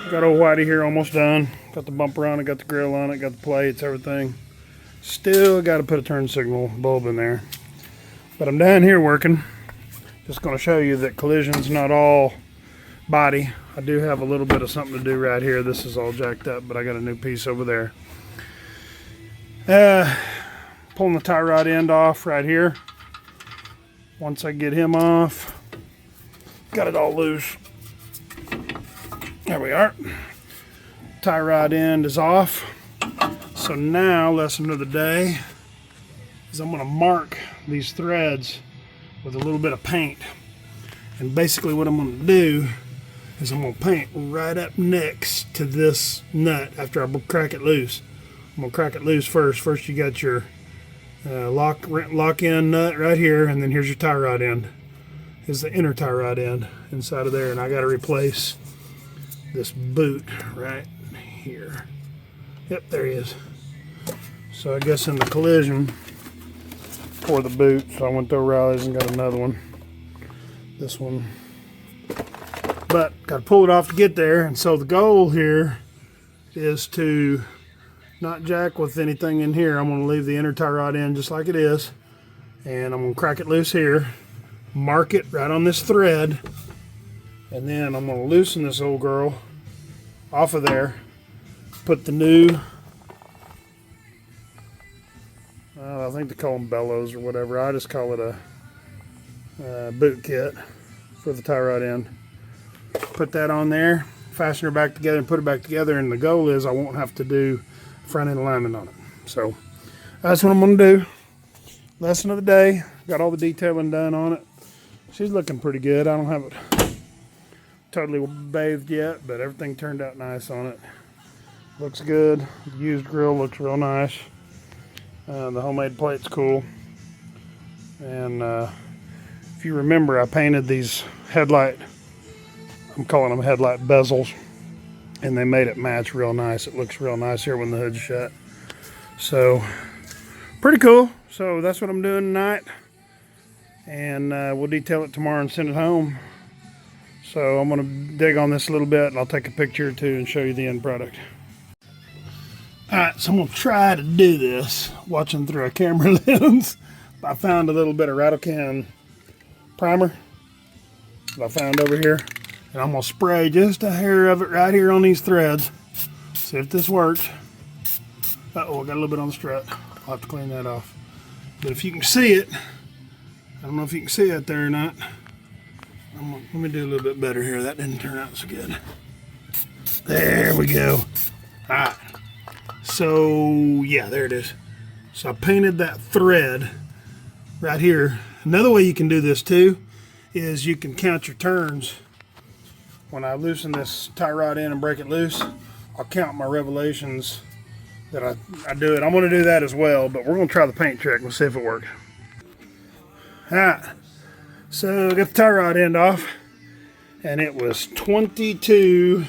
Got old Whitey here almost done. Got the bumper on it, got the grill on it, got the plates, everything. Still got to put a turn signal bulb in there. But I'm down here working. Just going to show you that collision's not all body. I do have a little bit of something to do right here. This is all jacked up, but I got a new piece over there. Pulling the tie rod end off right here. Once I get him off, got it all loose. There we are. Tie rod end is off. So now, lesson of the day is I'm going to mark these threads with a little bit of paint. And basically what I'm going to do is I'm going to paint right up next to this nut after I crack it loose. I'm going to crack it loose first. First you got your lock-in nut right here, and then here's your tie rod end. Is the inner tie rod end inside of there, and I got to replace this boot right here. Yep, there he is. So I guess in the collision for the boot, so I went to O'Reilly's and got another one. This one. But got to pull it off to get there, and so the goal here is to not jack with anything in here. I'm going to leave the inner tie rod in just like it is, and I'm going to crack it loose here, mark it right on this thread, and then I'm going to loosen this old girl off of there, put the new, I think they call them bellows or whatever. I just call it a boot kit for the tie rod end. Put that on there, fasten her back together and put it back together, and the goal is I won't have to do front end alignment on it. So that's what I'm going to do. Lesson of the day. Got all the detailing done on it. She's looking pretty good. I don't have it totally bathed yet, but everything turned out nice on it. Looks good. The used grill looks real nice. The homemade plate's cool. And if you remember, I painted these headlight, I'm calling them headlight bezels, and they made it match real nice. It looks real nice here when the hood's shut. So pretty cool. So that's what I'm doing tonight, and we'll detail it tomorrow and send it home. So I'm going to dig on this a little bit, and I'll take a picture or two and show you the end product. Alright, so I'm going to try to do this watching through a camera lens. I found a little bit of rattle can primer that I found over here, and I'm going to spray just a hair of it right here on these threads. See if this works. Uh-oh, I got a little bit on the strut. I'll have to clean that off. But if you can see it, I don't know if you can see it there or not. Let me do a little bit better here. That didn't turn out so good. There we go. Alright. So, yeah, there it is. So I painted that thread right here. Another way you can do this too is you can count your turns. When I loosen this tie rod in and break it loose, I'll count my revelations that I do it. I'm going to do that as well, but we're going to try the paint trick. We'll see if it works. Alright. So I got the tie rod end off, and it was 22.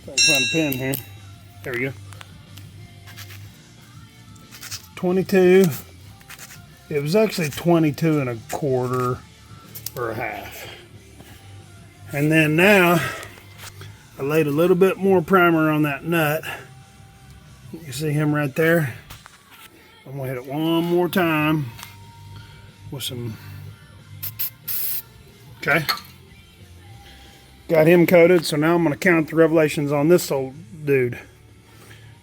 If I can find a pen here. There we go. 22. It was actually 22 and a quarter or a half. And then now I laid a little bit more primer on that nut. You see him right there? I'm gonna hit it one more time with some, okay. Got him coated, so now I'm gonna count the revelations on this old dude.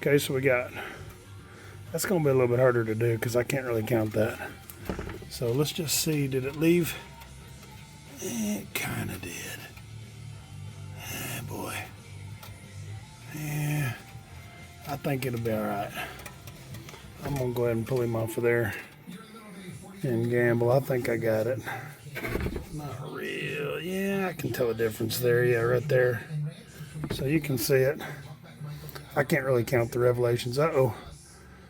Okay, so we got, that's gonna be a little bit harder to do because I can't really count that. So let's just see, did it leave? It kind of did. Oh boy. Yeah, I think it'll be all right. I'm gonna go ahead and pull him off of there and gamble. I think I got it. Not real. Yeah, I can tell a difference there. Yeah, right there. So you can see it. I can't really count the revelations. Uh-oh.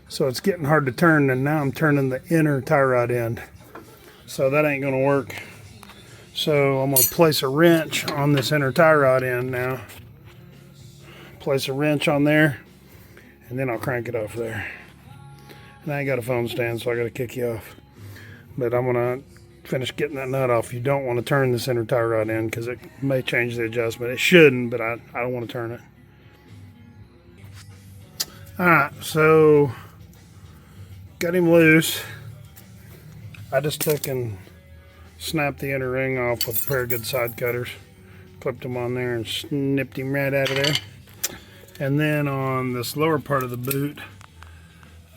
So it's getting hard to turn, and now I'm turning the inner tie rod end. So that ain't gonna work. So I'm gonna place a wrench on this inner tie rod end now. Place a wrench on there, and then I'll crank it off there. And I ain't got a phone stand, so I gotta kick you off. But I'm gonna finish getting that nut off, you don't want to turn the center tie rod in because it may change the adjustment. It shouldn't, but I don't want to turn it. Alright, so got him loose. I just took and snapped the inner ring off with a pair of good side cutters. Clipped him on there and snipped him right out of there. And then on this lower part of the boot,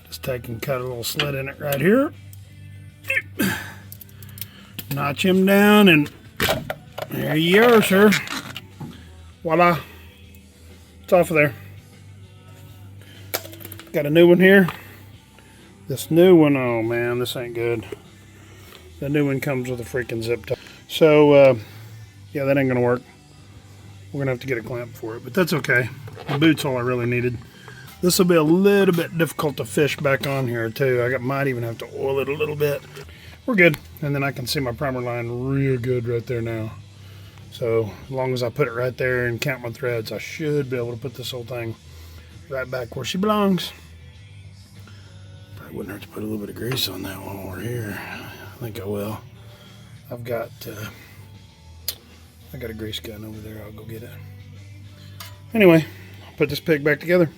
just take and cut a little slit in it right here. Notch him down, and there you are, sir. Voila. It's off of there. Got a new one here. This new one, oh man, this ain't good. The new one comes with a freaking zip tie. So, yeah, that ain't gonna work. We're gonna have to get a clamp for it, but that's okay. The boot's all I really needed. This will be a little bit difficult to fish back on here too. I might even have to oil it a little bit. We're good. And then I can see my primer line real good right there now. So as long as I put it right there and count my threads, I should be able to put this whole thing right back where she belongs. Probably wouldn't hurt to put a little bit of grease on that one while we're here. I think I will. I got a grease gun over there. I'll go get it. Anyway, I'll put this pig back together.